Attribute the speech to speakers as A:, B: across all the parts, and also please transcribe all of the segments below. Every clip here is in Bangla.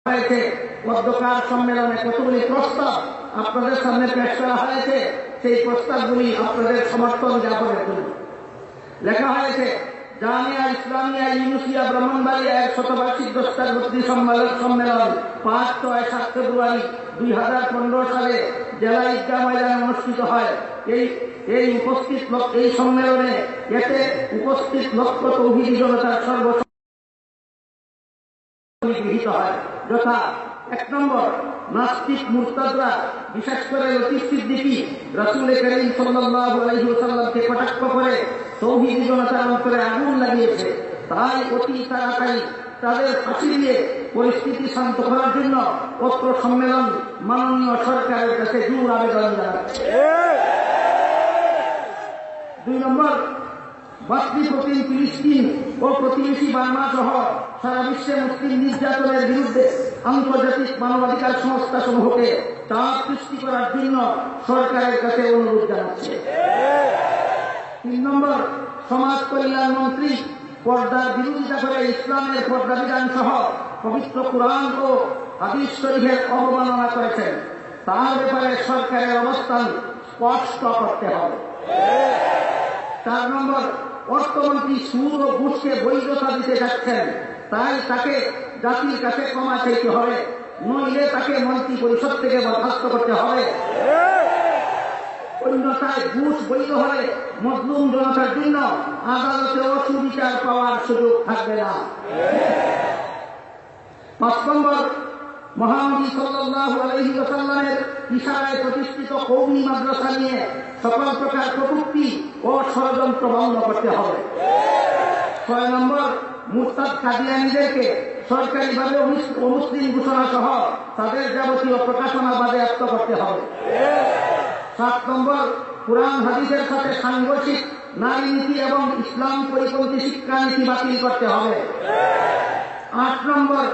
A: হয়েছে মধ্যকার সম্মেলনে কতগুলি প্রস্তাব আপনাদের সামনে পেশ করা হয়েছে। সেই প্রস্তাবগুলি আপনাদের সমর্থন জ্ঞাপনের জন্য লেখা হয়েছে। জামিয়া ইসলামিয়া ইউনুসিয়া ব্রাহ্মণবাড়িয়া 100 দস্তারবর্তী সম্মেলন 5-6-7 ফেব্রুয়ারি 2015 সালে জেলা ঈদগাহ ময়দানে অনুষ্ঠিত হয়। এই সম্মেলনে এতে উপস্থিত লক্ষ তৌহিদি জনতার গৃহীত হয়, যথা 1 নম্বর, নাস্তিক মুরতাদরা বিশেষ করে লতিফ সিদ্দিকী রাসূল করিম সাল্লাল্লাহু আলাইহি ওয়াসাল্লামকে কটাক্ষ করে তৌহিদি জনতার অন্তরে আগুন লাগিয়েছে, তাই অতি তাড়াতাড়ি তাদের ফাঁসি দিয়ে পরিস্থিতি শান্ত করার জন্য পত্র সম্মেলন মাননীয় সরকারের কাছে জোর আবেদন জানাচ্ছে। 2 নম্বর, মাতৃপ্রতিম ফিলিস্তিন ও প্রতিবেশী বার্মা সহ সারা বিশ্বে মুসলিম নির্যাতনের বিরুদ্ধে আন্তর্জাতিক মানবাধিকার সংস্থা সমূহকে চাপ সৃষ্টি করার জন্য সরকারের কাছে অনুরোধ জানাচ্ছে। 3 নম্বর, সমাজ কল্যাণ মন্ত্রী পর্দার বিরোধিতা করে ইসলামের পর্দা বিধান সহ পবিত্র কুরআন ও হাদিস শরীফের অবমাননা করেছেন, তার ব্যাপারে সরকারের অবস্থান স্পষ্ট করতে হবে। 4 নম্বর, অর্থমন্ত্রী সুদ ও ঘুষকে বৈধতা দিতে যাচ্ছেন, তাই তাকে জাতির কাছে ক্ষমা চাইতে হবে, নইলে তাকে মন্ত্রী পরিষদ থেকে বরখাস্ত করতে হবে। অন্যথায় ঘুষ বৈধ হলে মজলুম জনতার জন্য আদালতেও সুবিচার পাওয়ার সুযোগ থাকবে না। 5 নম্বর, মহানবী সাল্লাল্লাহু আলাইহি ওয়াসাল্লামের ইশারায় প্রতিষ্ঠিত কওমি মাদ্রাসা নিয়ে সকল প্রকার কটূক্তি ও ষড়যন্ত্র বন্ধ করতে হবে। 6 নম্বর, মুরতাদ কাদিয়ানীদেরকে সরকারিভাবে অমুসলিম ঘোষণা সহ তাদের যাবতীয় প্রকাশনা বাজেয়াপ্ত করতে হবে। 7 নম্বর, কুরআন হাদিসের সাথে সাংঘর্ষিক নারী নীতি এবং ইসলাম পরিপন্থী শিক্ষানীতি বাতিল করতে হবে। 8 নম্বর,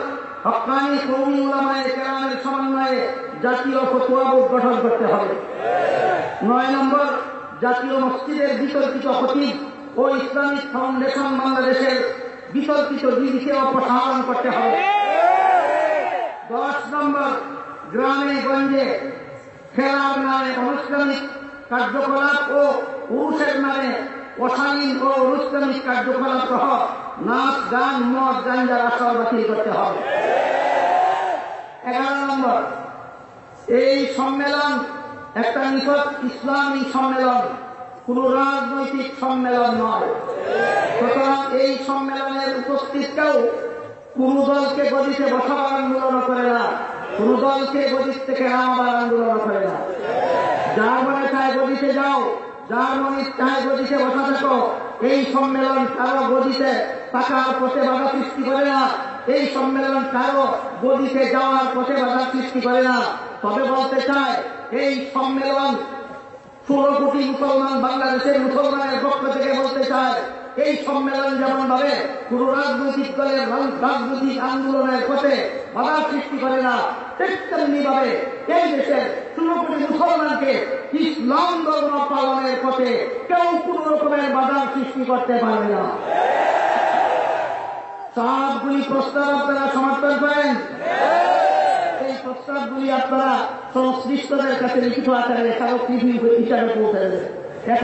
A: হক্কানি কওমি উলামায়ে কেরামের সমন্বয়ে জাতীয় ফতোয়া বোর্ড গঠন করতে হবে। 9 নম্বর, জাতীয় মসজিদের বিতর্কিত খতিব ও ইসলামিক ফাউন্ডেশন বাংলাদেশের বিতর্কিত দিদিকে অপসারণ করতে হবে। 10 নম্বর, গ্রামে গঞ্জে খেলার নামে অনুষ্ঠানিক কার্যকলাপ ও পুরুষের নামে অশালীন ও অনুষ্ঠানিক কার্যকলাপ সহ নাচ গান মদ গাঞ্জার আসর বাতিল করতে হবে। 11 নম্বর, এই সম্মেলন একটা নিখুঁত ইসলামী সম্মেলন, কোন রাজনৈতিক সম্মেলন নয়। সুতরাং এই সম্মেলনের উপস্থিত কেউ কোন দলকে গদিতে বসাবার আন্দোলন করে না, কোন দলকে গদির থেকে নামাবার আন্দোলন করে না। যার মনে চায় গদিতে যাও, যার মনে চায় গদিতে বসা থাকো। এই সম্মেলন কারো গদিতে থাকার পথে বাধা সৃষ্টি করে না, এই সম্মেলন কারো গদিতে যাওয়ার পথে বাধা সৃষ্টি করে না। তবে বলতে চায়, এই সম্মেলন 16 কোটি মুসলমান বাংলাদেশের মুসলমানের পক্ষ থেকে বলতে চায়, এই সম্মেলন যেমন ভাবে কোন রাজনৈতিক দলের রাজনৈতিক আন্দোলনের পথে বাধা সৃষ্টি করে না, ঠিক তেমনি ভাবে এই দেশের 16 কোটি মুসলমানকে ইসলাম ধর্ম পালনের পথে কেউ কোন রকমের বাধার সৃষ্টি করতে পারবে না। সবগুলি প্রস্তাব আপনারা সমর্থন করেন? এই প্রস্তাবগুলি আপনারা সংশ্লিষ্টদের কাছে লিখিত আকারে স্মারকলিপি হিসাবে পৌঁছে দেবেন।